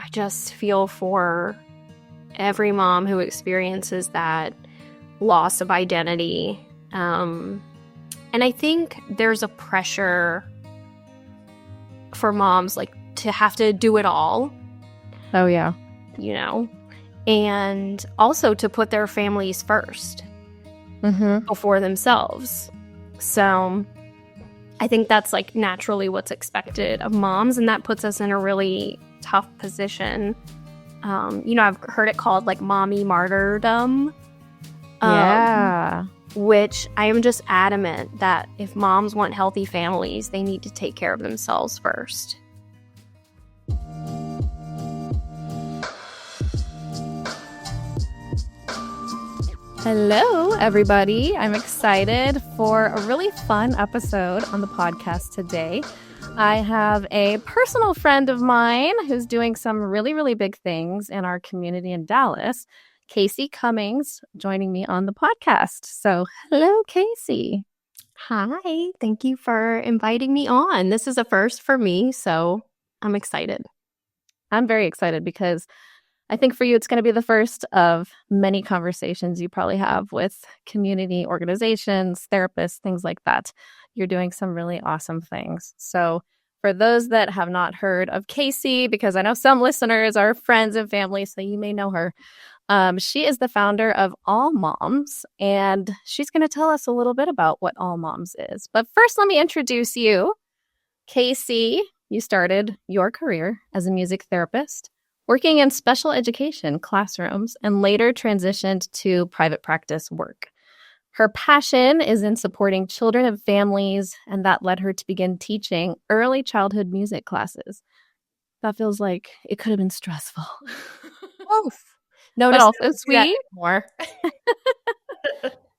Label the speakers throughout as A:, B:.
A: I just feel for every mom who experiences that loss of identity. And I think there's a pressure for moms like to have to do it all.
B: Oh, yeah.
A: And also to put their families first before themselves. So I think that's like naturally what's expected of moms, and that puts us in a really tough position. I've heard it called like mommy martyrdom.
B: Yeah.
A: Which I am just adamant that if moms want healthy families, they need to take care of themselves first.
B: Hello, everybody. I'm excited for a really fun episode on the podcast today. I have a personal friend of mine who's doing some really, really big things in our community in Dallas, Kasey Cummings, joining me on the podcast. So, hello, Kasey.
A: Hi. Thank you for inviting me on. This is a first for me, so I'm excited.
B: I'm very excited because I think for you, it's going to be the first of many conversations you probably have with community organizations, therapists, things like that. You're doing some really awesome things. So for those that have not heard of Kasey, because I know some listeners are friends and family, so you may know her. She is the founder of All Moms, and she's going to tell us a little bit about what All Moms is. But first, let me introduce you. Kasey, you started your career as a music therapist, working in special education classrooms, and later transitioned to private practice work. Her passion is in supporting children and families, and that led her to begin teaching early childhood music classes. That feels like it could have been stressful.
A: No,
B: but also sweet.
A: More.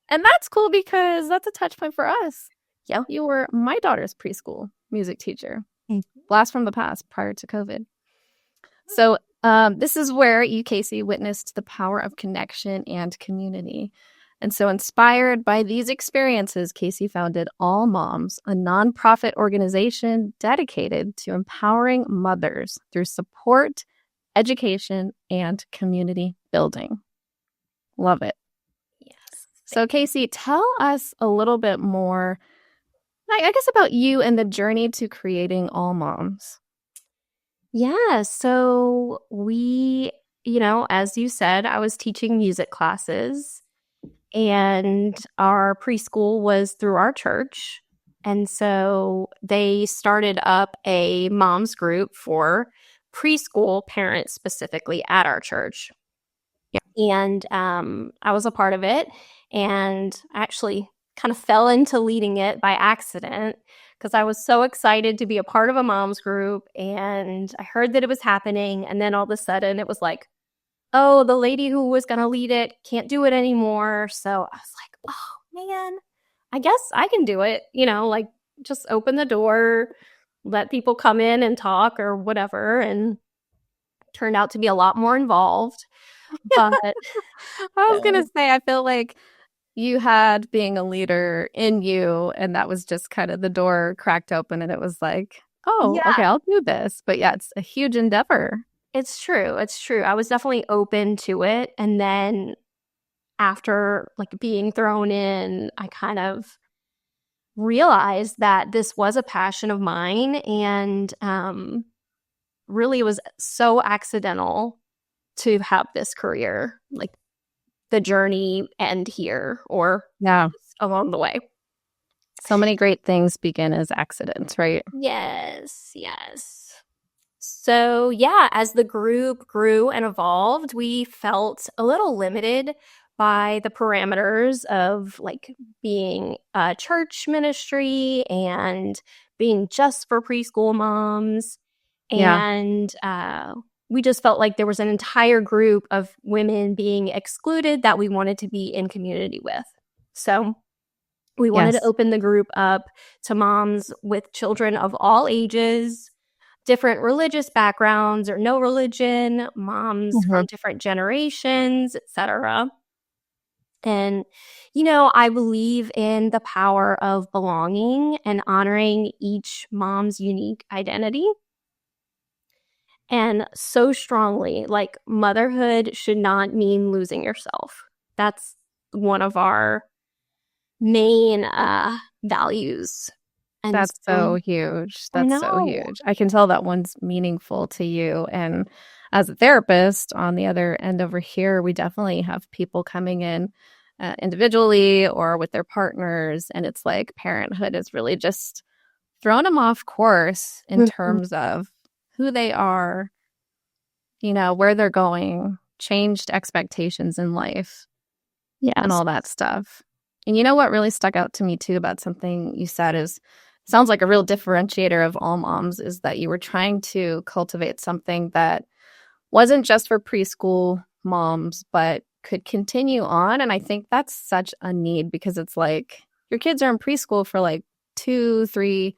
B: And that's cool because that's a touch point for us.
A: Yeah.
B: You were my daughter's preschool music teacher. Blast from the past prior to COVID. So this is where you, Kasey, witnessed the power of connection and community. And so inspired by these experiences, Kasey founded All Moms, a nonprofit organization dedicated to empowering mothers through support, education, and community building. Love it.
A: Yes.
B: So Kasey, tell us a little bit more, I guess, about you and the journey to creating All Moms.
A: Yeah, so we, as you said, I was teaching music classes, and our preschool was through our church. And so they started up a moms group for preschool parents specifically at our church. Yeah. And I was a part of it, and actually kind of fell into leading it by accident because I was so excited to be a part of a mom's group, and I heard that it was happening, and then all of a sudden it was like, oh, the lady who was going to lead it can't do it anymore. So I was like, oh, man, I guess I can do it, like just open the door, let people come in and talk or whatever, and turned out to be a lot more involved. But
B: I was going to say, I feel like you had being a leader in you, and that was just kind of the door cracked open, and it was like, oh, okay, I'll do this. But yeah, it's a huge endeavor.
A: It's true. It's true. I was definitely open to it. And then after like being thrown in, I kind of realized that this was a passion of mine, and really was so accidental to have this career, like the journey end here or along the way.
B: So many great things begin as accidents, right?
A: Yes. So yeah, as the group grew and evolved, we felt a little limited by the parameters of like being a church ministry and being just for preschool moms. And we just felt like there was an entire group of women being excluded that we wanted to be in community with. So we wanted to open the group up to moms with children of all ages, different religious backgrounds or no religion, moms from different generations, etc. And, I believe in the power of belonging and honoring each mom's unique identity. and so strongly, like motherhood should not mean losing yourself. That's one of our main values. And
B: That's
A: so
B: so huge.
A: I
B: That's so
A: know.
B: huge. I can tell that one's meaningful to you. And as a therapist on the other end over here, we definitely have people coming in individually or with their partners. And it's like parenthood is really just thrown them off course in
A: Mhm.
B: terms of who they are, where they're going, changed expectations in life, and
A: Yes.
B: all that stuff. And you know what really stuck out to me too about something you said is sounds like a real differentiator of all moms is that you were trying to cultivate something that wasn't just for preschool moms, but could continue on. And I think that's such a need because it's like your kids are in preschool for like 2, 3,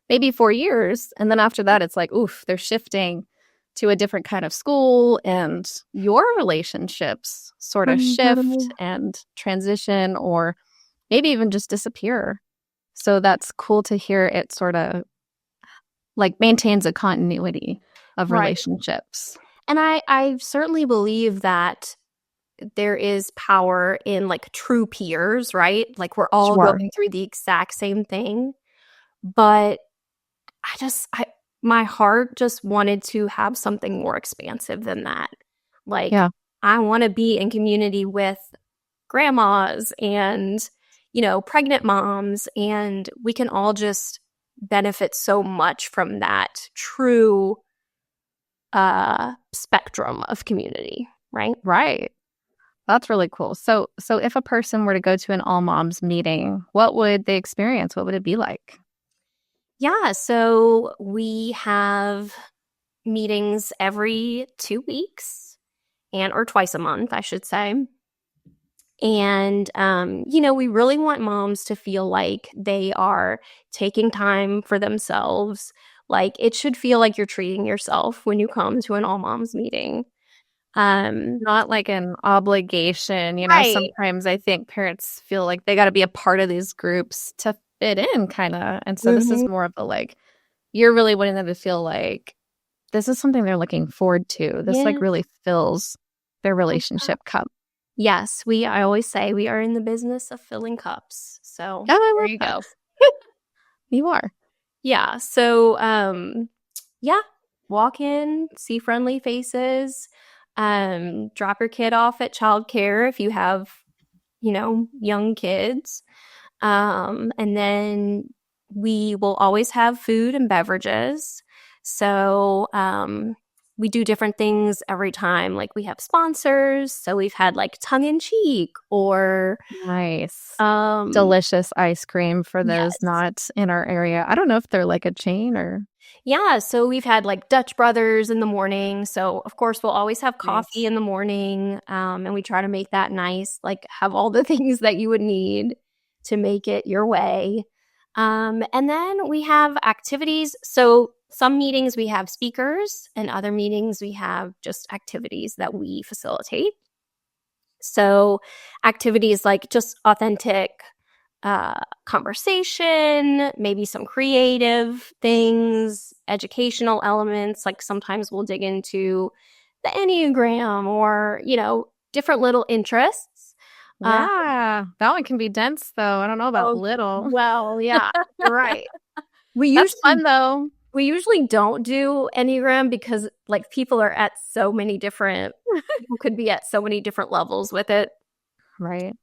B: maybe 4 years. And then after that, it's like, oof, they're shifting to a different kind of school and your relationships sort
A: I
B: of shift
A: know.
B: and transition or maybe even just disappear. So that's cool to hear it sort of like maintains a continuity of
A: Right.
B: relationships.
A: And I certainly believe that there is power in like true peers, right? Like we're all
B: Sure.
A: going through the exact same thing. But I my heart just wanted to have something more expansive than that. Like
B: Yeah.
A: I want to be in community with grandmas and pregnant moms, and we can all just benefit so much from that true spectrum of community, right?
B: Right. That's really cool. So if a person were to go to an all moms meeting, what would they experience? What would it be like?
A: Yeah, so we have meetings every 2 weeks, and or twice a month, I should say. And we really want moms to feel like they are taking time for themselves. Like it should feel like you're treating yourself when you come to an all moms meeting. Um
B: Not like an obligation.
A: right.
B: Sometimes I think parents feel like they got to be a part of these groups to fit in, kind of. And so this is
A: Mhm.
B: more of a like, you're really wanting them to feel like this is something they're looking forward to. This like
A: Yeah.
B: really fills their relationship cup.
A: Yes, I always say we are in the business of filling cups. So
B: Yeah, I
A: there
B: love
A: you
B: that.
A: go.
B: You are.
A: Yeah. So yeah, walk in, see friendly faces, drop your kid off at childcare if you have, young kids. And then we will always have food and beverages. So we do different things every time. Like we have sponsors. So we've had like tongue in cheek or
B: Nice.
A: um
B: Delicious ice cream for those
A: yes.
B: not in our area. I don't know if they're like a chain or
A: Yeah, so we've had like Dutch Brothers in the morning. So of course we'll always have coffee
B: nice.
A: in the morning, and we try to make that nice. Like have all the things that you would need to make it your way. And then we have activities. So some meetings we have speakers, and other meetings we have just activities that we facilitate. So activities like just authentic conversation, maybe some creative things, educational elements. Like sometimes we'll dig into the Enneagram or, different little interests. Uh,
B: Yeah, that one can be dense though. I don't know about
A: oh,
B: little.
A: well, yeah, you're right. We
B: That's
A: usually
B: fun though,
A: we usually don't do Enneagram because like people are at so many different people could be at so many different levels with it.
B: right?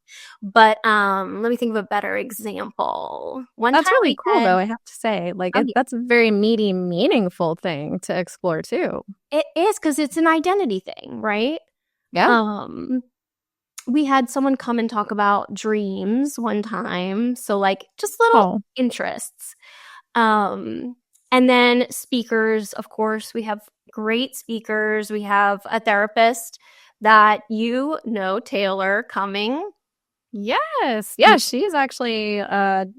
A: But let me think of a better example. One
B: That's
A: time
B: really
A: we
B: cool
A: had
B: though, I have to say. Like
A: oh yeah,
B: that's a very meaty, meaningful thing to explore too.
A: it is because it's an identity thing, right?
B: Yeah.
A: Um, we had someone come and talk about dreams one time, so like just little
B: Oh,
A: interests. Um, and then speakers, of course, we have great speakers. We have a therapist that Taylor Cumming.
B: yes. Yeah, she's actually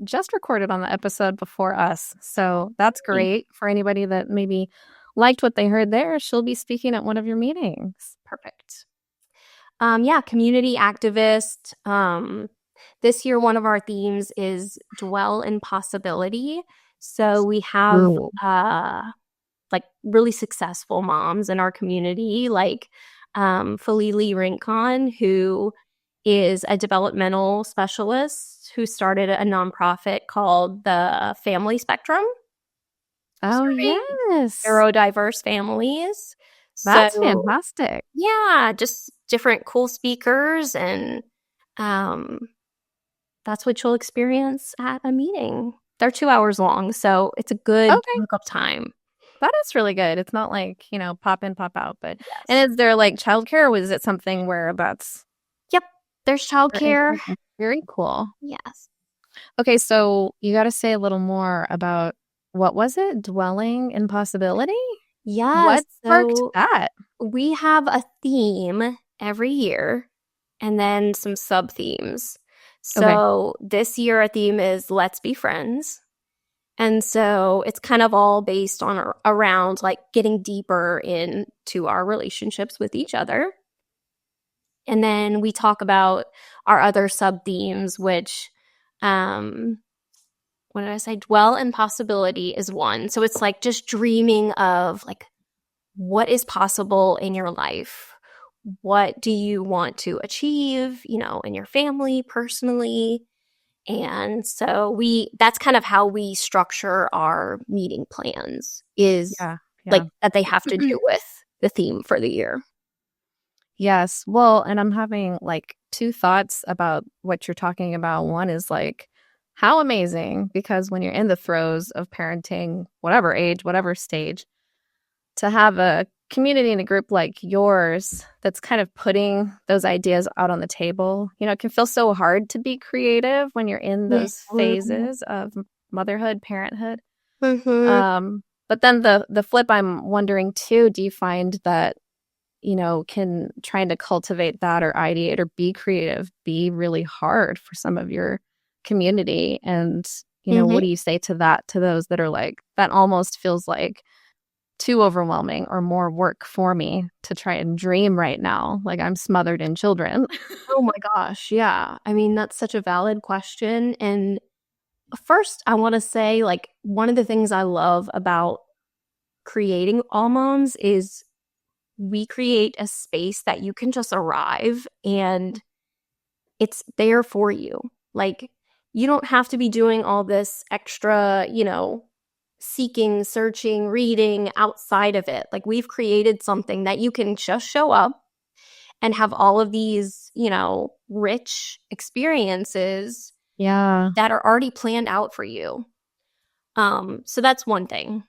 B: just recorded on the episode before us. So that's great for anybody that maybe liked what they heard there. She'll be speaking at one of your meetings.
A: Perfect. Yeah, community activist. This year, one of our themes is dwell in possibility. So we have
B: Ooh.
A: like really successful moms in our community, like Falili Rincon, who is a developmental specialist who started a nonprofit called the Family Spectrum,
B: Oh,
A: serving
B: yes.
A: neurodiverse families.
B: That's
A: So
B: fantastic.
A: yeah, just different cool speakers, and um, that's what you'll experience at a meeting. They're 2 hours long, so it's a good
B: Okay.
A: hookup time.
B: That is really good. It's not like, you know, pop in, pop out. But,
A: Yes.
B: and is there like childcare, or is it something where that's
A: Yep. There's
B: for
A: childcare.
B: individuals? Very cool.
A: Yes.
B: Okay, so you got to say a little more about what was it? Dwelling in possibility?
A: Yes.
B: What sparked
A: So
B: that?
A: we have a theme every year and then some sub themes.
B: Okay.
A: So this year, our theme is Let's Be Friends. And so it's kind of all based on around like getting deeper into our relationships with each other. And then we talk about our other sub themes, which, what did I say? Dwell in possibility is one. So it's like just dreaming of like what is possible in your life. What do you want to achieve, in your family, personally? And so that's kind of how we structure our meeting plans, is
B: Yeah.
A: like
B: Yeah.
A: that they have to do with the theme for the year.
B: Yes. Well, and I'm having like two thoughts about what you're talking about. One is like, how amazing, because when you're in the throes of parenting, whatever age, whatever stage, to have a community and a group like yours that's kind of putting those ideas out on the table. You know, it can feel so hard to be creative when you're in those phases of motherhood, parenthood.
A: Mm-hmm.
B: But then the flip, I'm wondering too, do you find that, you know, can trying to cultivate that or ideate or be creative be really hard for some of your community? And, you know,
A: Mm-hmm.
B: what do you say to that, to those that are like, that almost feels like too overwhelming or more work for me to try and dream right now? Like I'm smothered in children.
A: Oh my gosh. Yeah. I mean, that's such a valid question. And first, I want to say, like, one of the things I love about creating All Moms is we create a space that you can just arrive and it's there for you. Like, you don't have to be doing all this extra, seeking, searching, reading outside of it. Like, we've created something that you can just show up and have all of these, rich experiences
B: Yeah.
A: that are already planned out for you. So that's one thing.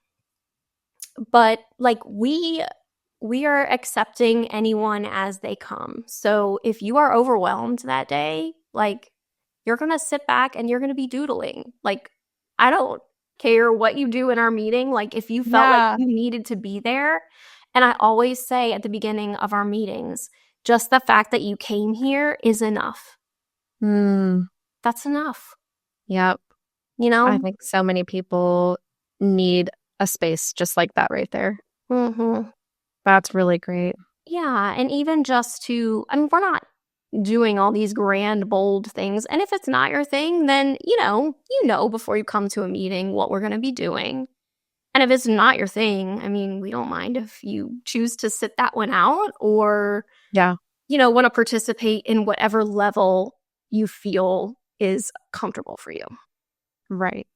A: But like we are accepting anyone as they come. So if you are overwhelmed that day, like you're going to sit back and you're going to be doodling. Like I don't care what you do in our meeting. Like if you felt like
B: Yeah.
A: you needed to be there, and I always say at the beginning of our meetings, just the fact that you came here is enough.
B: Mm,
A: That's enough.
B: yep.
A: You
B: I
A: know?
B: think so many people need a space just like that right there.
A: Mm-hmm.
B: That's really great.
A: Yeah, and even just I mean, we're not doing all these grand, bold things. And if it's not your thing, then, before you come to a meeting what we're going to be doing. And if it's not your thing, I mean, we don't mind if you choose to sit that one out or,
B: Yeah.
A: want to participate in whatever level you feel is comfortable for you.
B: Right.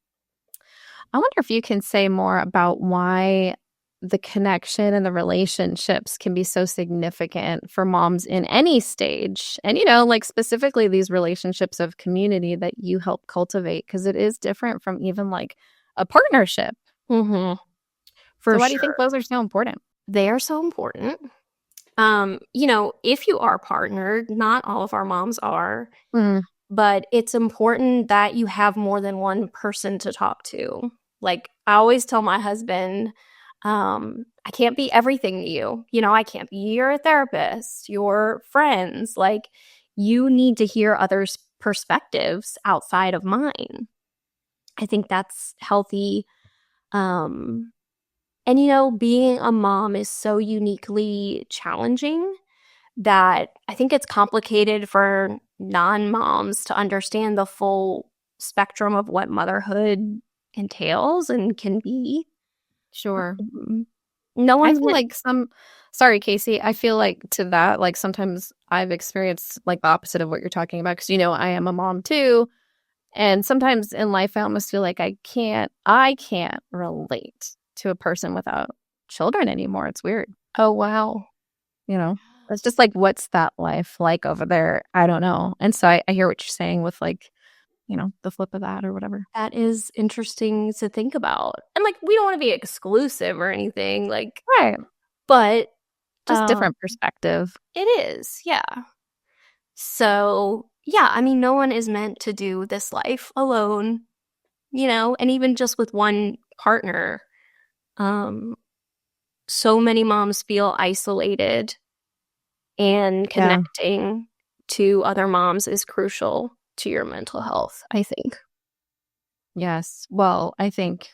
B: I wonder if you can say more about why the connection and the relationships can be so significant for moms in any stage. And, you know, like specifically these relationships of community that you help cultivate, because it is different from even like a partnership.
A: Mm-hmm.
B: So why do you think those are so important?
A: They are so important. If you are partnered, not all of our moms are, but it's important that you have more than one person to talk to. Like I always tell my husband, I can't be everything to you. I can't be your therapist, your friends. Like you need to hear others' perspectives outside of mine. I think that's healthy. And being a mom is so uniquely challenging that I think it's complicated for non-moms to understand the full spectrum of what motherhood entails and can be.
B: Sure.
A: No
B: I
A: one's
B: feel
A: meant.
B: like sorry, Kasey. I feel like to that, like sometimes I've experienced like the opposite of what you're talking about because, I am a mom too. And sometimes in life, I almost feel like I can't relate to a person without children anymore. It's weird.
A: Oh, wow.
B: You know, it's just like, what's that life like over there? I don't know. And so I hear what you're saying with like, the flip of that or whatever.
A: That is interesting to think about. And like, we don't want to be exclusive or anything, like,
B: Right.
A: but
B: Just different perspective.
A: it is, yeah. So, yeah, I mean, no one is meant to do this life alone, and even just with one partner. So many moms feel isolated, and
B: Yeah.
A: connecting to other moms is crucial to your mental health, I think.
B: Yes. Well, I think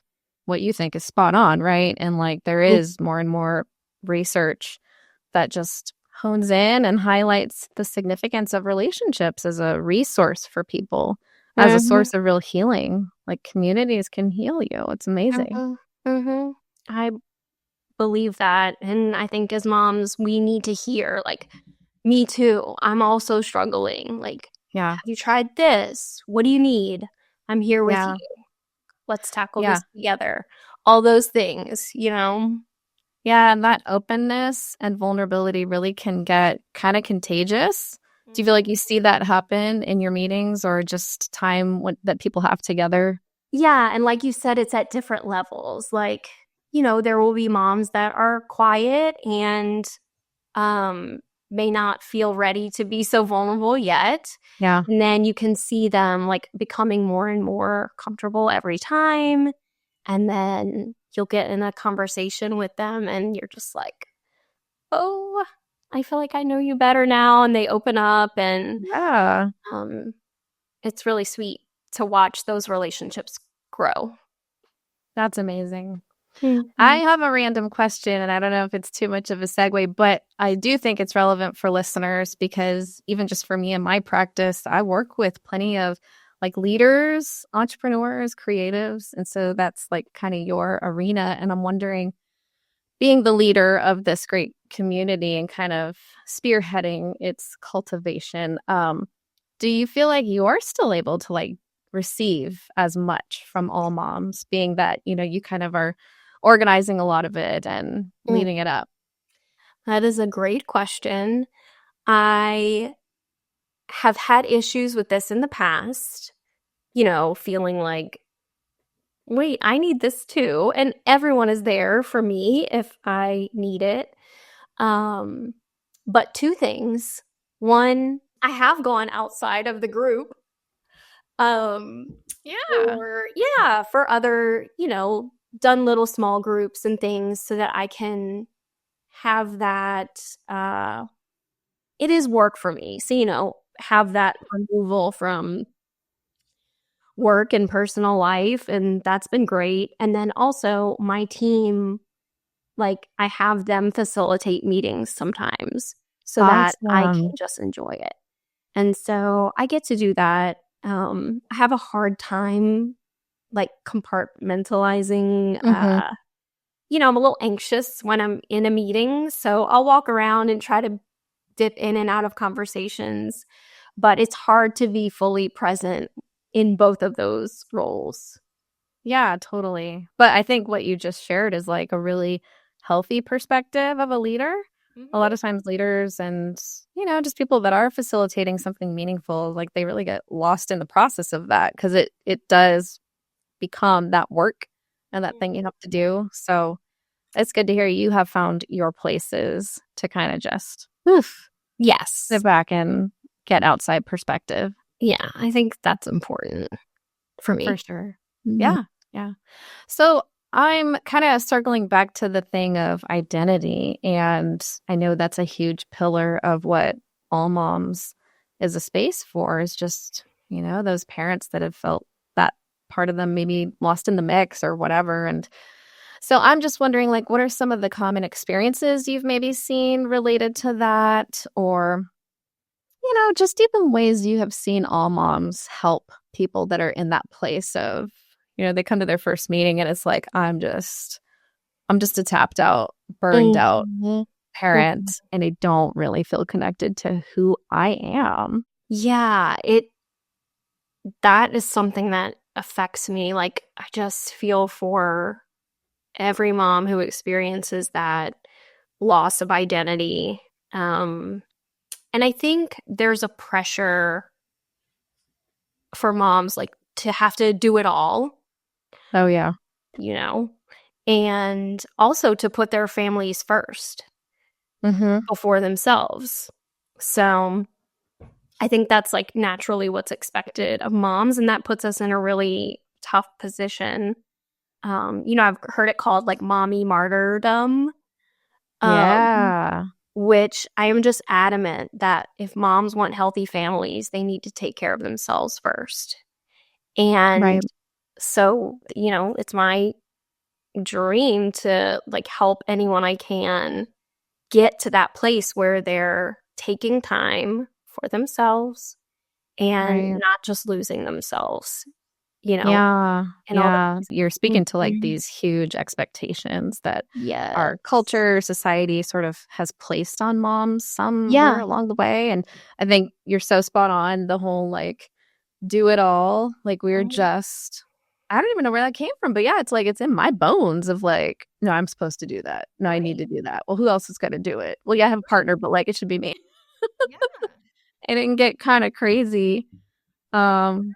B: what you think is spot on, right? And like there is more and more research that just hones in and highlights the significance of relationships as a resource for people, as a
A: Mhm,
B: source of real healing. Like communities can heal you. It's amazing.
A: mhm, mhm. I believe that, and I think as moms, we need to hear, like, "Me too, I'm also struggling," like,
B: Yeah.
A: "Have you tried this? What do you need? I'm here with you.
B: Yeah.
A: Let's tackle
B: Yeah.
A: this together." All those things.
B: Yeah. And that openness and vulnerability really can get kind of contagious. Do you feel like you see that happen in your meetings or just time that people have together?
A: Yeah, and like you said, it's at different levels. Like, there will be moms that are quiet and um may not feel ready to be so vulnerable yet.
B: Yeah.
A: And then you can see them like becoming more and more comfortable every time. And then you'll get in a conversation with them and you're just like, "Oh, I feel like I know you better now." And they open up, and
B: Yeah.
A: um it's really sweet to watch those relationships grow.
B: That's amazing. I
A: Mhm.
B: have a random question, and I don't know if it's too much of a segue, but I do think it's relevant for listeners because even just for me in my practice, I work with plenty of like leaders, entrepreneurs, creatives. And so that's like kind of your arena. And I'm wondering, being the leader of this great community and kind of spearheading its cultivation, do you feel like you're still able to like receive as much from all moms, being that, you kind of are organizing a lot of it and
A: Mm,
B: leading it up?
A: that is a great question. I have had issues with this in the past, feeling like, wait, I need this too. And everyone is there for me if I need it. Um, but two things. One, I have gone outside of the group um,
B: Yeah.
A: for other, done little small groups and things so that I can have that. It is work for me. So, have that removal from work and personal life. And that's been great. And then also, my team, like, I have them facilitate meetings sometimes so that I can
B: Awesome.
A: just enjoy it. And so I get to do that. I have a hard time like compartmentalizing.
B: Hmm.
A: I'm a little anxious when I'm in a meeting. So I'll walk around and try to dip in and out of conversations, but it's hard to be fully present in both of those roles.
B: Yeah, totally. But I think what you just shared is like a really healthy perspective of a leader. A
A: Mhm.
B: lot of times leaders and, just people that are facilitating something meaningful, like they really get lost in the process of that because it does become that work and that thing you have to do. So it's good to hear you have found your places to kind of just sit
A: Yes.
B: back and get outside perspective.
A: Yeah, I think that's important for
B: For
A: me.
B: sure.
A: Mhm.
B: Yeah. Yeah. So I'm kind of circling back to the thing of identity. And I know that's a huge pillar of what All Moms is a space for, is just, those parents that have felt that part of them maybe lost in the mix or whatever. And so I'm just wondering, like, what are some of the common experiences you've maybe seen related to that? Or, just even ways you have seen All Moms help people that are in that place of, they come to their first meeting and it's like, I'm just a tapped out burned out
A: Mhm.
B: parent and I don't really feel connected to who I am.
A: Yeah, that is something that affects me. Like, I just feel for every mom who experiences that loss of identity. And I think there's a pressure for moms like to have to do it all,
B: Oh, yeah.
A: you know, and also to put their families first
B: Mm-hmm.
A: before themselves. So I think that's like naturally what's expected of moms, and that puts us in a really tough position. I've heard it called like mommy martyrdom, um,
B: Yeah.
A: which I am just adamant that if moms want healthy families, they need to take care of themselves first. And
B: Right.
A: so, it's my dream to like help anyone I can get to that place where they're taking time for themselves and
B: Right.
A: not just losing themselves, you know,
B: Yeah.
A: and all
B: Yeah.
A: the
B: You're speaking to like
A: Mhm.
B: these huge expectations that
A: Yes.
B: our culture, society sort of has placed on moms somewhere
A: Yeah.
B: along the way. And I think you're so spot on. The whole like do it all. Like we're
A: Mhm.
B: just, I don't even know where that came from. But yeah, it's like it's in my bones of like, no, I'm supposed to do that. No, I need
A: Right.
B: to do that. Well, who else is going to do it? Well, yeah, I have a partner, but like it should be me.
A: Yeah.
B: And it can get kind of crazy. Um,
A: Sure.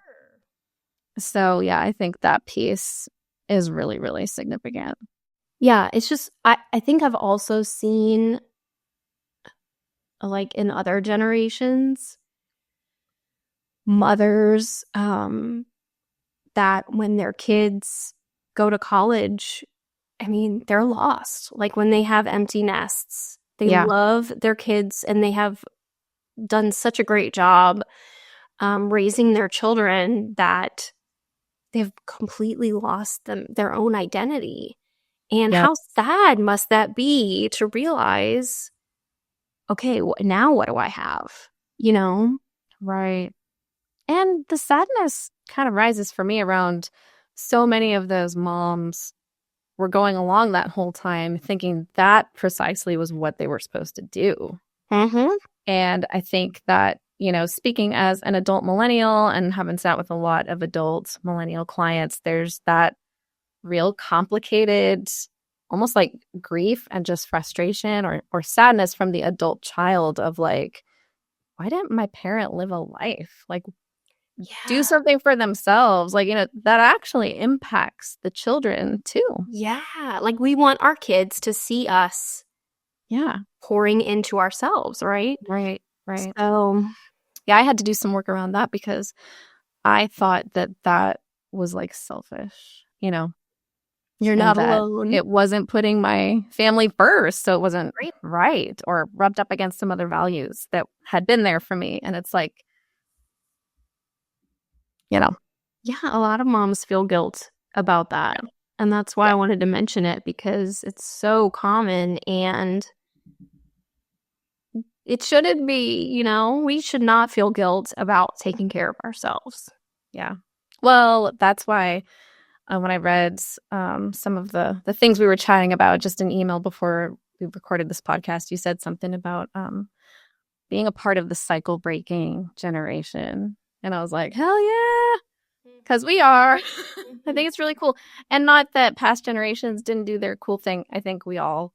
B: so yeah, I think that piece is really, really significant.
A: Yeah, it's just I think I've also seen like in other generations mothers that when their kids go to college, I mean, they're lost. Like when they have empty nests, they
B: Yeah.
A: love their kids and they have done such a great job raising their children that they've completely lost their own identity. And
B: Yep.
A: how sad must that be to realize, okay, now what do I have? You know?
B: Right. And the sadness kind of rises for me around so many of those moms were going along that whole time thinking that precisely was what they were supposed to do.
A: Mm-hmm.
B: And I think that, speaking as an adult millennial and having sat with a lot of adult millennial clients, there's that real complicated, almost like grief and just frustration or sadness from the adult child of like, why didn't my parent live a life? Like, do
A: Yeah.
B: something for themselves. Like, that actually impacts the children too.
A: Yeah. Like we want our kids to see us
B: Yeah.
A: pouring into ourselves, right?
B: Right. Right.
A: So,
B: Yeah. I had to do some work around that because I thought that that was like selfish,
A: you're
B: and
A: not
B: that
A: alone.
B: it wasn't putting my family first. So it wasn't
A: Right?
B: right or rubbed up against some other values that had been there for me. And it's like, you know,
A: Yeah, a lot of moms feel guilt about that.
B: yeah.
A: And that's why
B: Yeah.
A: I wanted to mention it because it's so common and it shouldn't be, we should not feel guilt about taking care of ourselves.
B: Yeah. Well, that's why when I read some of the things we were chatting about just an email before we recorded this podcast, you said something about being a part of the cycle breaking generation. And I was like, hell yeah, because we are. I think it's really cool. And not that past generations didn't do their cool thing. I think we all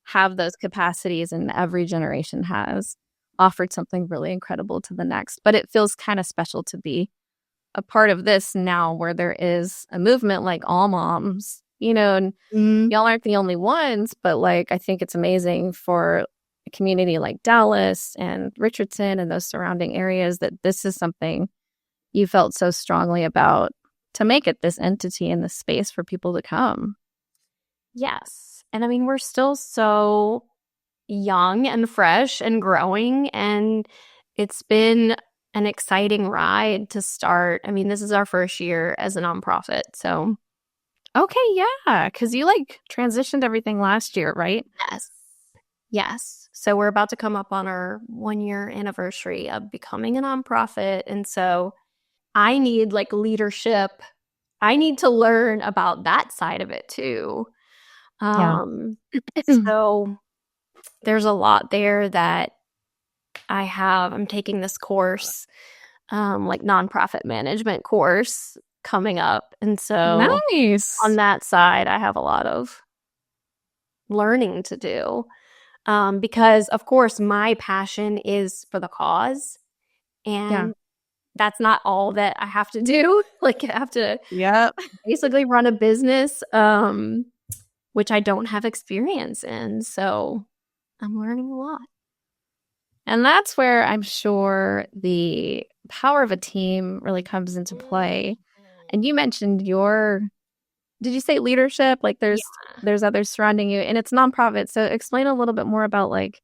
B: have those capacities, and every generation has offered something really incredible to the next. But it feels kind of special to be a part of this now where there is a movement like All Moms, and
A: Mm,
B: y'all aren't the only ones, but like I think it's amazing for a community like Dallas and Richardson and those surrounding areas that this is something you felt so strongly about to make it this entity in this space for people to come.
A: yes. And I mean, we're still so young and fresh and growing, and it's been an exciting ride to start. I mean, this is our first year as a nonprofit. So,
B: Okay, yeah, because you like transitioned everything last year, right?
A: yes. Yes. So, we're about to come up on our 1 year anniversary of becoming a nonprofit. And so, I need like leadership. I need to learn about that side of it too.
B: Yeah.
A: So there's a lot there that I'm taking this course, like nonprofit management course coming up. And so
B: Nice.
A: on that side, I have a lot of learning to do. Because of course my passion is for the cause,
B: Yeah.
A: and that's not all that I have to do. Like I have to
B: Yep.
A: basically run a business, which I don't have experience in. So I'm learning a lot.
B: And that's where I'm sure the power of a team really comes into play. And you mentioned did you say leadership? Like there's others surrounding you and it's nonprofit. So explain a little bit more about like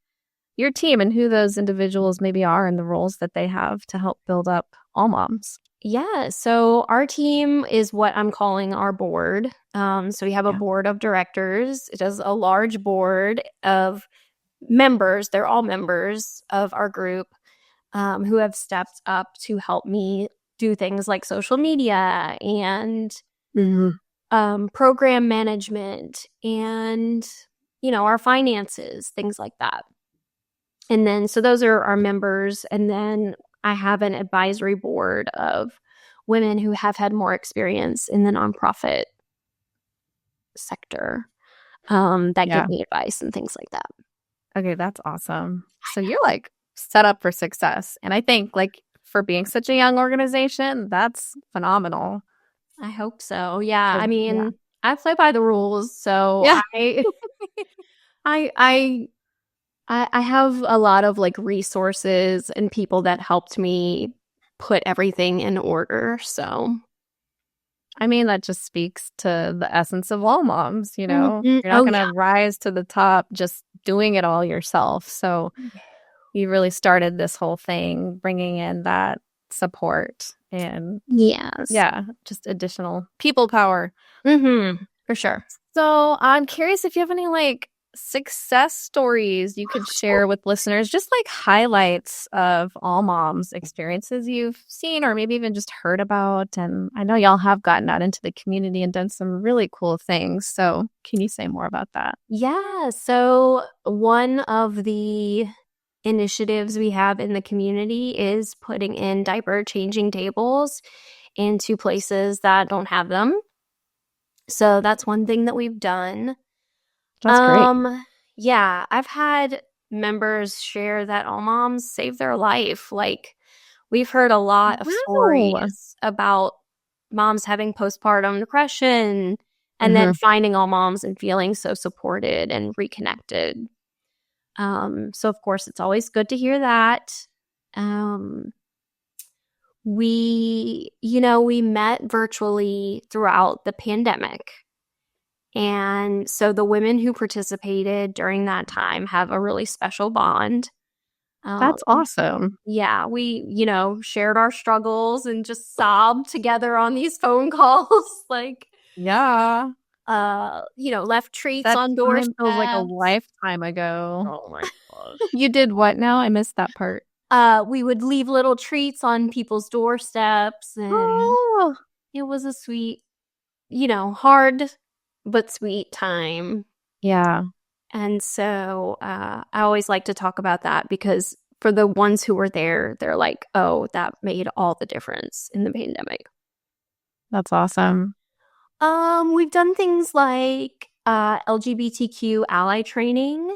B: your team and who those individuals maybe are and the roles that they have to help build up All Moms.
A: Yeah, so our team is what I'm calling our board. So we have a
B: Yeah.
A: board of directors. It is a large board of members. They're all members of our group, who have stepped up to help me do things like social media and program management and, our finances, things like that. And then, so those are our members. And then I have an advisory board of women who have had more experience in the nonprofit sector, that
B: Yeah.
A: give me advice and things like that.
B: Okay, that's awesome. So you're like set up for success. And I think like for being such a young organization, that's phenomenal.
A: I hope so. Yeah. I
B: 'Cause-
A: mean,
B: yeah.
A: I play by the rules, so
B: Yeah.
A: I have a lot of like resources and people that helped me put everything in order. So
B: I mean, that just speaks to the essence of all moms, you know?
A: Mhm.
B: You're not
A: Oh,
B: going to rise to the top just doing it all yourself. So you really started this whole thing bringing in that support and
A: yes.
B: yeah, just additional people power.
A: For sure.
B: So I'm curious if you have any like success stories you could share with listeners, just like highlights of all moms experiences you've seen or maybe even just heard about. And I know y'all have gotten out into the community and done some really cool things. So can you say more about that?
A: Yeah. So one of the initiatives we have in the community is putting in diaper changing tables into places that don't have them. So that's one thing that we've done.
B: That's great.
A: Yeah, I've had members share that all moms saved their life. Like we've heard a lot of
B: Wow.
A: stories about moms having postpartum depression and then finding all moms and feeling so supported and reconnected. So of course it's always good to hear that. We met virtually throughout the pandemic. And so the women who participated during that time have a really special bond.
B: That's awesome.
A: Yeah, we, shared our struggles and just sobbed together on these phone calls. Like,
B: Yeah.
A: left treats
B: That
A: on
B: time feels like a
A: doorsteps.
B: lifetime ago.
A: Oh my gosh.
B: You did what now? I missed that part.
A: We would leave little treats on people's doorsteps, and
B: Oh,
A: it was a sweet, hard but sweet time.
B: yeah.
A: And so I always like to talk about that because for the ones who were there, they're like, oh, that made all the difference in the pandemic.
B: That's awesome.
A: We've done things like LGBTQ ally training.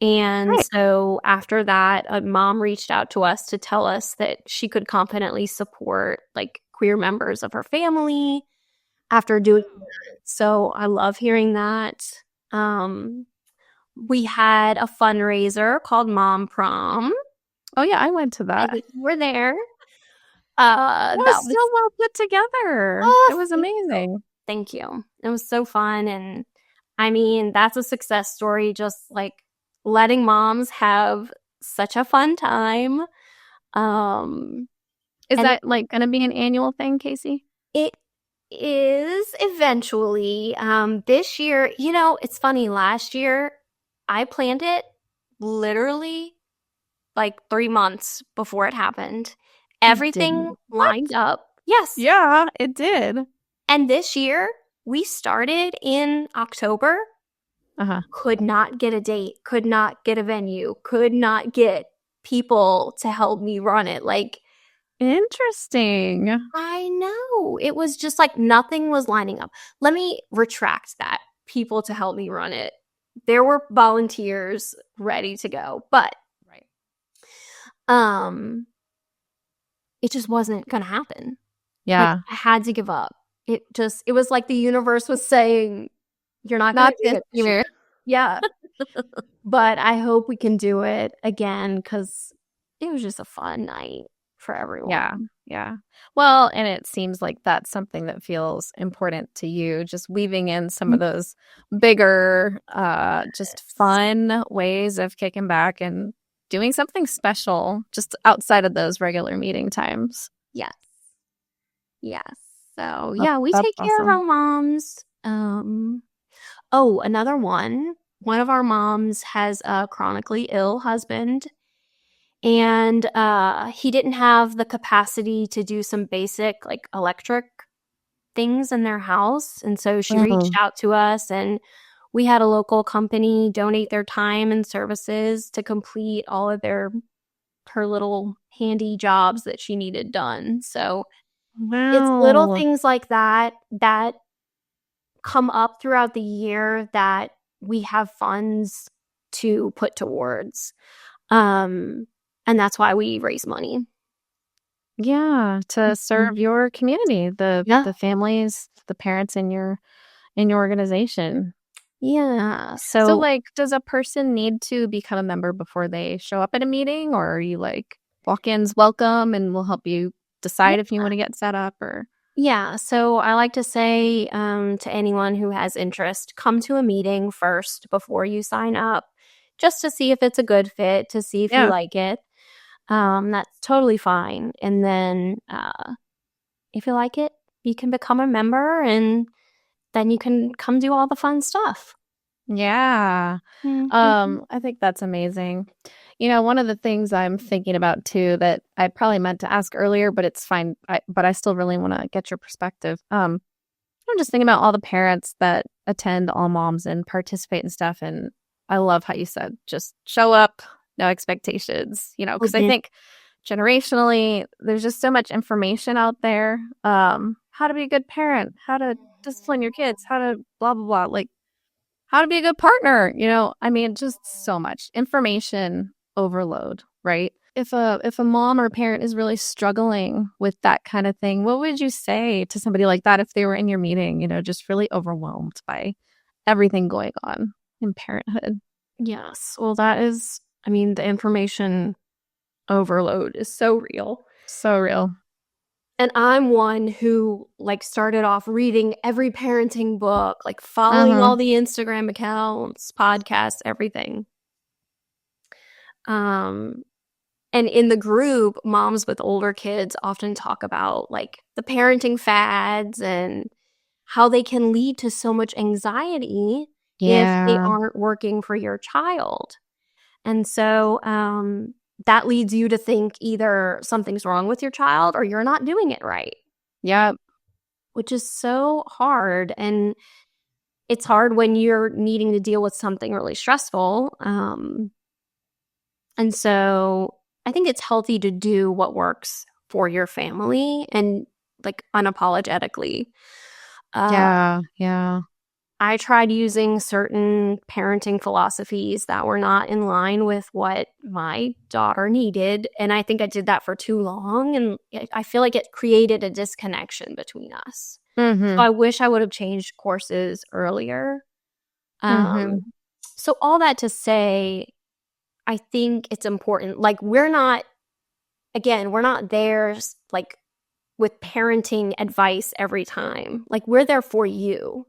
A: And
B: Right.
A: so after that, a mom reached out to us to tell us that she could confidently support like queer members of her family after doing that. So I love hearing that. We had a fundraiser called Mom Prom.
B: Oh, yeah, I went to
A: I
B: that.
A: think you were there.
B: That was
A: That
B: so
A: was
B: well put together.
A: Oh,
B: It was amazing.
A: thank you. It was so fun. And I mean, that's a success story, just like letting moms have such a fun time.
B: Is
A: And
B: that like going to be an annual thing, Kasey?
A: it is eventually. This year, it's funny. Last year, I planned it literally like 3 months before it happened. Everything lined up. Yes.
B: Yeah, it did.
A: And this year, we started in October
B: Uh-huh.
A: Could not get a date, could not get a venue, could not get people to help me run it. Like,
B: Interesting.
A: I know. It was just like nothing was lining up. Let me retract that. People to help me run it. There were volunteers ready to go, but
B: Right.
A: it just wasn't going to happen. Like,
B: Yeah.
A: I had to give up. It was like the universe was saying, you're not going
B: Not
A: to do
B: this
A: it this
B: year.
A: year. Yeah. But I hope we can do it again because it was just a fun night for everyone.
B: Yeah. Yeah. Well, and it seems like that's something that feels important to you, just weaving in some of those bigger, just fun ways of kicking back and doing something special just outside of those regular meeting times.
A: Yes. Yes. So yeah, we
B: That's
A: take care of
B: awesome.
A: our moms. Oh, another one. One of our moms has a chronically ill husband, and he didn't have the capacity to do some basic like electric things in their house. And so she reached out to us, and we had a local company donate their time and services to complete all of her little handy jobs that she needed done. So it's little
B: Wow.
A: things like that that come up throughout the year that we have funds to put towards. And that's why we raise money.
B: Yeah, to serve your community,
A: Yeah.
B: the families, the parents in your organization.
A: Yeah.
B: So,
A: So
B: like, does a person need to become a member before they show up at a meeting, or are you like walk-ins welcome and we'll help you decide if you want to get set up or?
A: yeah, so I like to say to anyone who has interest, come to a meeting first before you sign up, just to see if it's a good fit, to see if you
B: Yeah.
A: like it. That's totally fine. And then if you like it, you can become a member, and then you can come do all the fun stuff.
B: Yeah.
A: Mhm.
B: I think that's amazing. One of the things I'm thinking about too that I probably meant to ask earlier, but it's fine. But I still really want to get your perspective. I'm just thinking about all the parents that attend All Moms and participate and stuff. And I love how you said, just show up, no expectations, because I
A: Mhm.
B: think generationally, there's just so much information out there. How to be a good parent, how to discipline your kids, how to blah, blah, blah. Like, how to be a good partner, I mean, just so much information overload, right? If a mom or parent is really struggling with that kind of thing, what would you say to somebody like that if they were in your meeting, just really overwhelmed by everything going on in parenthood?
A: Yes. Well, the information overload is so real.
B: So real.
A: And I'm one who like started off reading every parenting book, like following
B: Uh-huh.
A: all the Instagram accounts, podcasts, everything. Um, and in the group, moms with older kids often talk about like the parenting fads and how they can lead to so much anxiety if they
B: Yeah.
A: aren't working for your child. And so that leads you to think either something's wrong with your child or you're not doing it right,
B: Yep.
A: which is so hard. And it's hard when you're needing to deal with something really stressful. And so I think it's healthy to do what works for your family and like unapologetically.
B: Yeah. Yeah.
A: I tried using certain parenting philosophies that were not in line with what my daughter needed. And I think I did that for too long. And I feel like it created a disconnection between us. So
B: Mm-hmm.
A: I wish I would have changed courses earlier.
B: Mm-hmm.
A: So all that to say, I think it's important. Like we're not there like with parenting advice every time. Like we're there for you.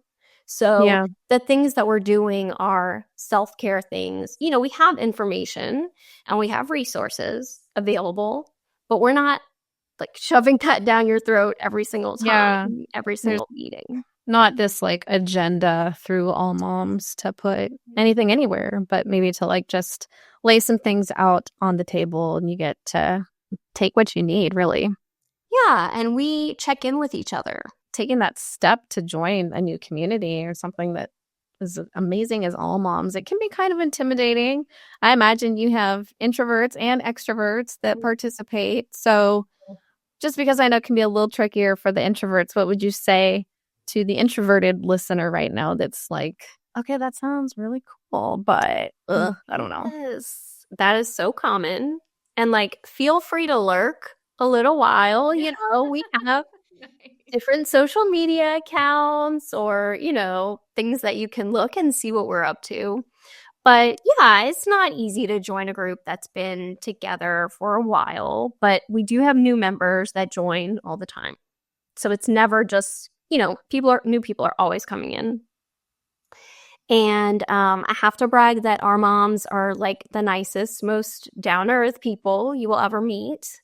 A: So
B: Yeah.
A: the things that we're doing are self-care things. We have information and we have resources available, but we're not like shoving that down your throat every single
B: Yeah.
A: time, every
B: There's
A: single meeting.
B: not this like agenda through All Moms to put anything anywhere, but maybe to like just lay some things out on the table and you get to take what you need, really.
A: Yeah, and we check in with each other.
B: Taking that step to join a new community or something that as amazing as all moms, it can be kind of intimidating. I imagine you have introverts and extroverts that participate. So just because I know it can be a little trickier for the introverts, what would you say to the introverted listener right now that's like, okay, that sounds really cool, but I don't know.
A: Yes, that is so common. And like, feel free to lurk a little while. You know, we have different social media accounts or, you know, things that you can look and see what we're up to. But yeah, it's not easy to join a group that's been together for a while, but we do have new members that join all the time. So it's never just, you know, new people are always coming in. And I have to brag that our moms are like the nicest, most down-to-earth people you will ever meet.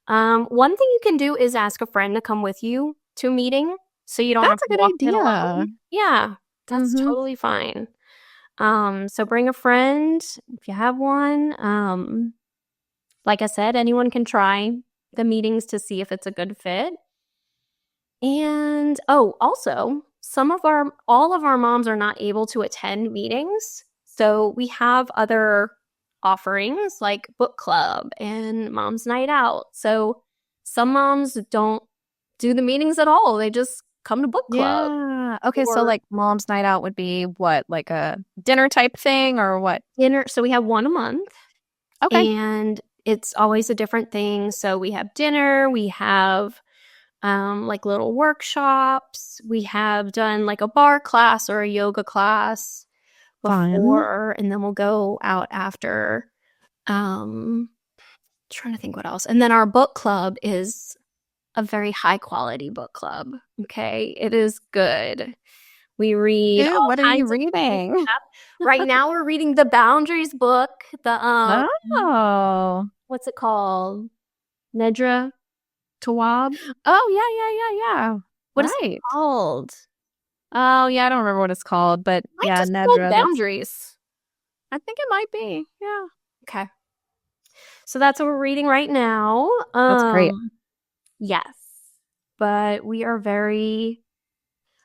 A: One thing you can do is ask a friend to come with you to a meeting so you don't have
B: That's a
A: to
B: good
A: walk in
B: idea.
A: alone. Yeah, that's totally fine. So bring a friend if you have one. Like I said, anyone can try the meetings to see if it's a good fit. And also, all of our moms are not able to attend meetings. So we have other offerings like book club and mom's night out. So some moms don't do the meetings at all. They just come to book club.
B: Yeah. Okay, so
A: Or
B: like mom's night out would be what, like a dinner type thing or what?
A: dinner. So we have one a month.
B: Okay.
A: And it's always a different thing. So we have dinner, we have like little workshops. We have done like a bar class or a yoga class before, and then we'll go out after. Trying to think what else. And then our book club is a very high quality book club. Okay, it is good. We read all
B: what are you
A: kinds of
B: reading?
A: stuff. Right now, we're reading the Boundaries book. The what's it called? Nedra Tawwab.
B: Oh, yeah.
A: What is it called?
B: Oh, yeah, I don't remember what it's called, but
A: Might
B: yeah,
A: just be called
B: Nedra.
A: Boundaries.
B: I think it might be. Yeah.
A: Okay. So that's what we're reading right now.
B: That's great.
A: Yes. But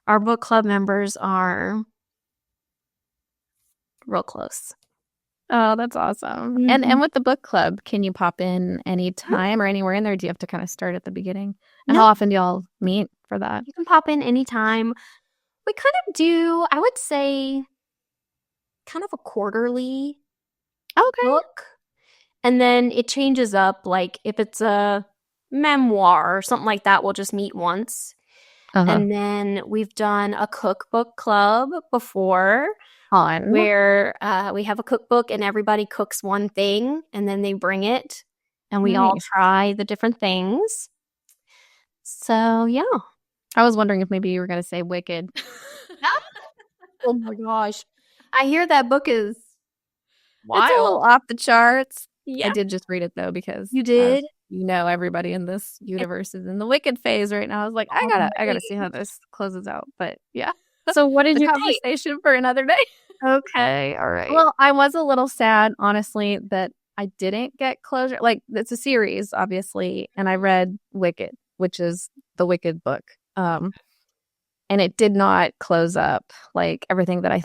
A: our book club members are real close.
B: Oh, that's awesome. And with the book club, can you pop in any time or anywhere in there? Do you have to kind of start at the beginning? And
A: No.
B: how often do y'all meet for that?
A: You can pop in anytime. We kind of do, I would say, kind of a quarterly book. And then it changes up. Like if it's a memoir or something like that, we'll just meet once. And then we've done a cookbook club before where we have a cookbook and everybody cooks one thing and then they bring it and we all try the different things. So, yeah.
B: I was wondering if maybe you were going to say Wicked.
A: Oh my gosh. I hear that book is wild.
B: It's a little off the charts.
A: Yeah.
B: I did just read it though because
A: you did.
B: Everybody in this universe is in the Wicked phase right now. I was like, I gotta see how this closes out. But yeah.
A: So what did you think?
B: Conversation for another day.
A: Okay, all right.
B: Well, I was a little sad, honestly, that I didn't get closure. Like it's a series, obviously, and I read Wicked, which is the Wicked book. And it did not close up like everything that I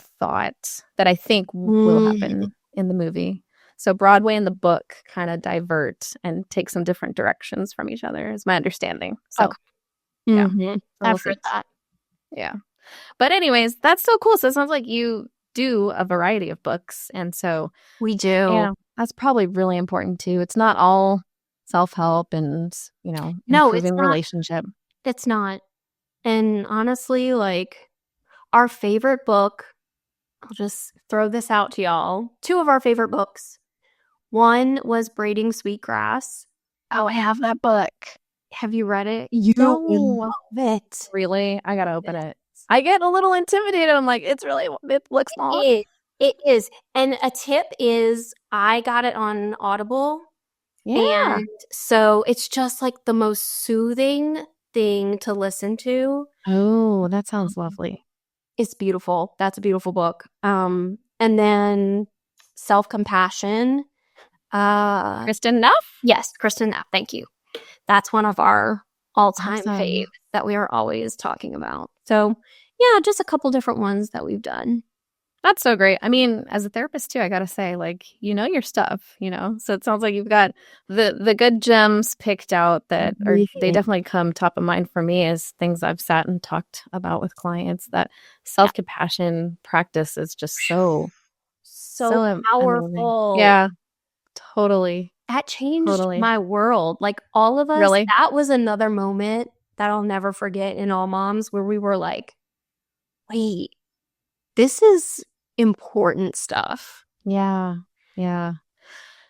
B: think will happen in the movie. So Broadway and the book kind of divert and take some different directions from each other, is my understanding. So,
A: yeah, I've heard that.
B: Yeah. But anyways, that's so cool. So it sounds like you do a variety of books. And so
A: we do.
B: Yeah, that's probably really important too. It's not all self-help and, improving relationship.
A: It's not. And honestly, like our favorite book, I'll just throw this out to y'all. 2 of our favorite books. One was Braiding Sweetgrass.
B: Oh, I have that book.
A: Have you read it?
B: You
A: love it.
B: Really? I gotta open it. I get a little intimidated. I'm like, it looks small.
A: It is. And a tip is I got it on Audible.
B: Yeah.
A: And so it's just like the most soothing thing to listen to.
B: Oh, that sounds lovely.
A: It's beautiful. That's a beautiful book. And then Self-Compassion.
B: Kristen Neff?
A: Yes, Kristen Neff. Thank you. That's one of our all-time faves that we are always talking about. So Yeah, just a couple different ones that we've done.
B: That's so great. I mean, as a therapist too, I gotta say, like, you know your stuff, you know? So it sounds like you've got the good gems picked out that are they
A: Yeah.
B: definitely come top of mind for me as things I've sat and talked about with clients. That self-compassion practice is just
A: So
B: amazing.
A: powerful.
B: Yeah, totally.
A: That changed
B: Totally.
A: my world. Like all of us,
B: Really?
A: that was another moment that I'll never forget in All Moms where we were like, wait, this is important stuff.
B: Yeah. Yeah.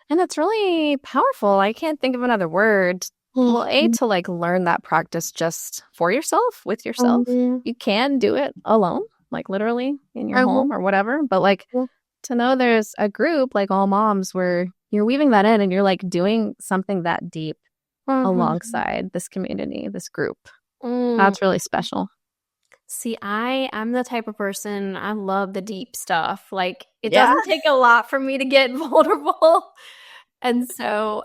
B: And it's really powerful. I can't think of another word. Well, to like learn that practice just for yourself, with yourself.
A: Mhm.
B: You can do it alone, like literally in your
A: I will.
B: home or whatever. But like to know there's a group like All Moms where you're weaving that in and you're like doing something that deep
A: Mhm.
B: alongside this community, this group.
A: Mm.
B: That's really special.
A: See, I'm the type of person, I love the deep stuff. Like it
B: Yeah.
A: doesn't take a lot for me to get vulnerable. And so,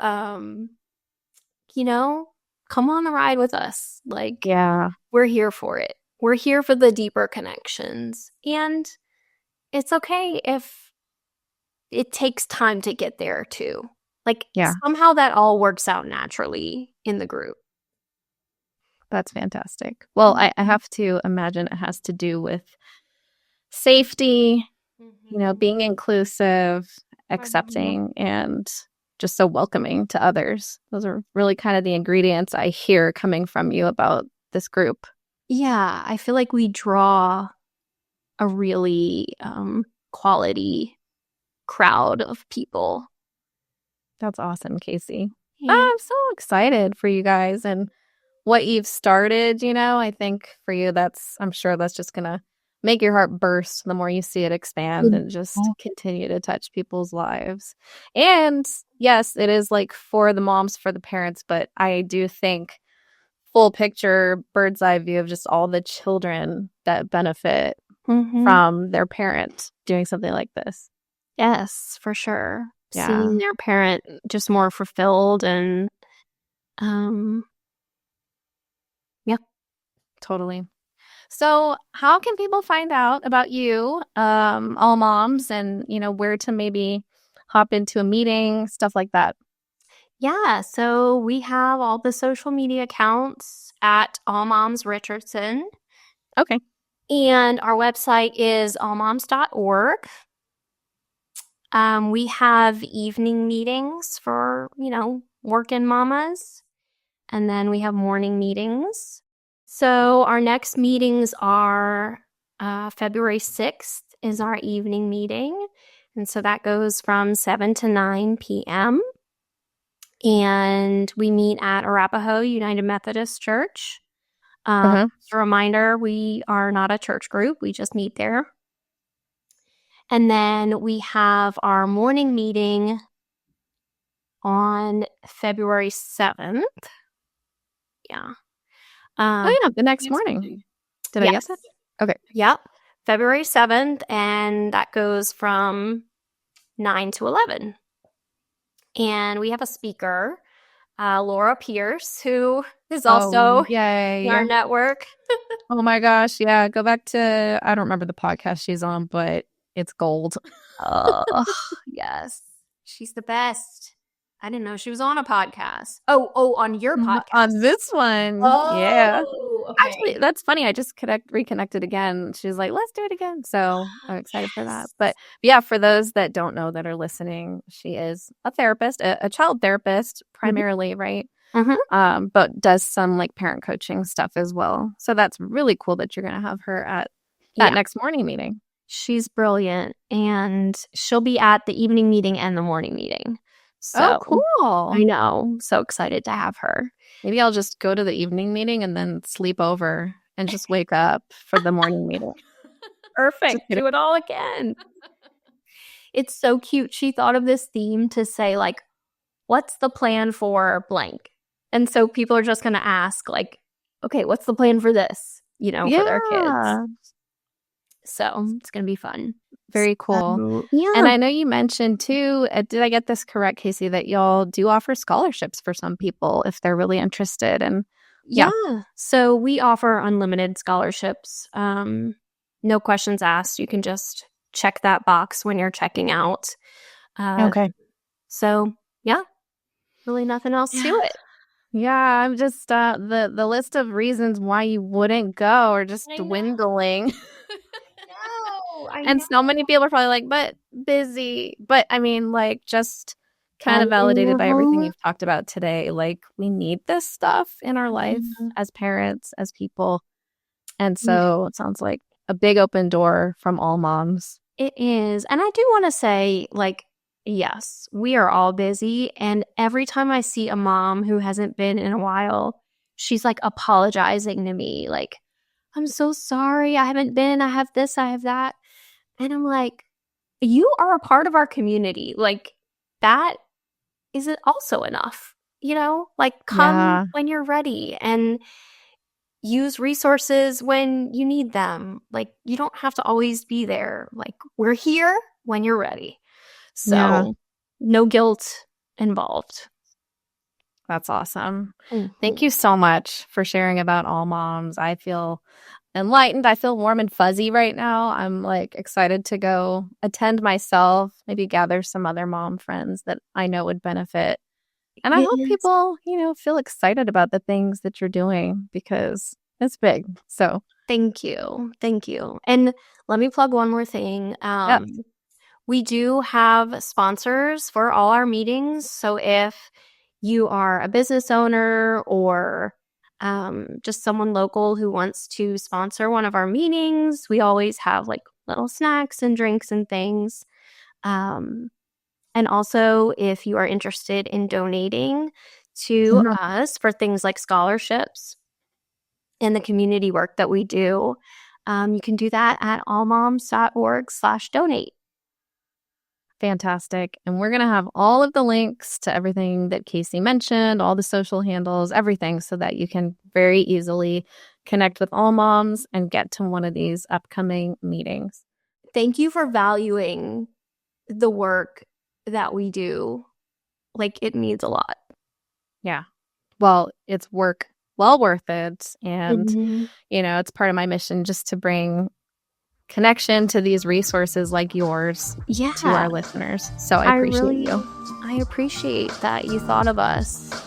A: you know, come on the ride with us. Like
B: Yeah.
A: we're here for it. We're here for the deeper connections. And it's okay if it takes time to get there too. Like
B: Yeah.
A: somehow that all works out naturally in the group.
B: That's fantastic. Well, I have to imagine it has to do with safety, you know, being inclusive, accepting, and just so welcoming to others. Those are really kind of the ingredients I hear coming from you about this group.
A: Yeah, I feel like we draw a really quality crowd of people.
B: That's awesome, Kasey.
A: Yeah.
B: I'm so excited for you guys and what you've started. You know, I think for you, I'm sure that's just going to make your heart burst the more you see it expand and just continue to touch people's lives. And yes, it is like for the moms, for the parents, but I do think full picture, bird's eye view of just all the children that benefit from their parent doing something like this.
A: Yes, for sure.
B: Yeah.
A: Seeing their parent just more fulfilled and yeah.
B: Totally. So how can people find out about you, All Moms, and, you know, where to maybe hop into a meeting, stuff like that?
A: Yeah, so we have all the social media accounts at All Moms Richardson.
B: Okay.
A: And our website is allmoms.org. We have evening meetings for, you know, working mamas. And then we have morning meetings. So our next meetings are February 6th is our evening meeting. And so that goes from 7 to 9 p.m. And we meet at Arapahoe United Methodist Church. Just a reminder, we are not a church group. We just meet there. And then we have our morning meeting on February 7th. Yeah.
B: The next morning. Did I guess that? Okay.
A: Yep. February 7th, and that goes from 9 to 11. And we have a speaker, Laura Pierce, who is also in our network.
B: Oh my gosh. Yeah. Go back to, I don't remember the podcast she's on, but it's gold.
A: Oh, yes. She's the best. I didn't know she was on a podcast. Oh, on your podcast.
B: On this one.
A: Oh,
B: yeah.
A: Okay.
B: Actually, that's funny. I just reconnected again. She's like, let's do it again. So I'm excited for that. But yeah, for those that don't know that are listening, she is a therapist, a child therapist primarily, right? But does some like parent coaching stuff as well. So that's really cool that you're going to have her at that next morning meeting.
A: She's brilliant. And she'll be at the evening meeting and the morning meeting. So
B: cool.
A: I know. So excited to have her.
B: Maybe I'll just go to the evening meeting and then sleep over and just wake up for the morning meeting.
A: Perfect. Do it all again. It's so cute. She thought of this theme to say, like, what's the plan for blank? And so people are just going to ask, like, okay, what's the plan for this? You know, for their kids. So it's going to be fun.
B: Very cool.
A: Yeah.
B: And I know you mentioned too, did I get this correct, Kasey, that y'all do offer scholarships for some people if they're really interested? And Yeah.
A: Yeah. So we offer unlimited scholarships. No questions asked. You can just check that box when you're checking out.
B: Okay.
A: So yeah, really nothing else to
B: Yeah.
A: it.
B: Yeah, I'm just the list of reasons why you wouldn't go are just
A: I know.
B: dwindling.
A: I
B: And
A: know.
B: so many people are probably like, but busy. But I mean, like, just kind of validated by everything
A: Uh-huh.
B: you've talked about today. Like, we need this stuff in our life
A: Yeah.
B: as parents, as people. And
A: Yeah.
B: so it sounds like a big open door from all moms.
A: It is. And I do want to say, like, yes, we are all busy. And every time I see a mom who hasn't been in a while, she's like apologizing to me, like, I'm so sorry. I haven't been. I have this, I have that. And I'm like, you are a part of our community. Like, that isn't also enough, like, come
B: Yeah.
A: when you're ready and use resources when you need them. Like, you don't have to always be there. Like, we're here when you're ready.
B: Yeah.
A: So, no guilt involved.
B: That's awesome.
A: Mhm.
B: Thank you so much for sharing about all moms. I feel enlightened. I feel warm and fuzzy right now. I'm like excited to go attend myself, maybe gather some other mom friends that I know would benefit. And I hope
A: Yes.
B: people, feel excited about the things that you're doing because it's big. So,
A: Thank you. Thank you. And let me plug one more thing.
B: yes.
A: We do have sponsors for all our meetings. So if you are a business owner or just someone local who wants to sponsor one of our meetings, we always have like little snacks and drinks and things. And also, if you are interested in donating to
B: Mhm.
A: us for things like scholarships and the community work that we do, you can do that at allmoms.org/donate.
B: Fantastic. And we're going to have all of the links to everything that Kasey mentioned, all the social handles, everything, so that you can very easily connect with all moms and get to one of these upcoming meetings.
A: Thank you for valuing the work that we do. Like, it means a lot.
B: Yeah. Well, it's work well worth it. And,
A: Mm-hmm.
B: it's part of my mission just to bring connection to these resources like yours to
A: Yeah,
B: our listeners. So I
A: I
B: appreciate you.
A: appreciate that you thought of us.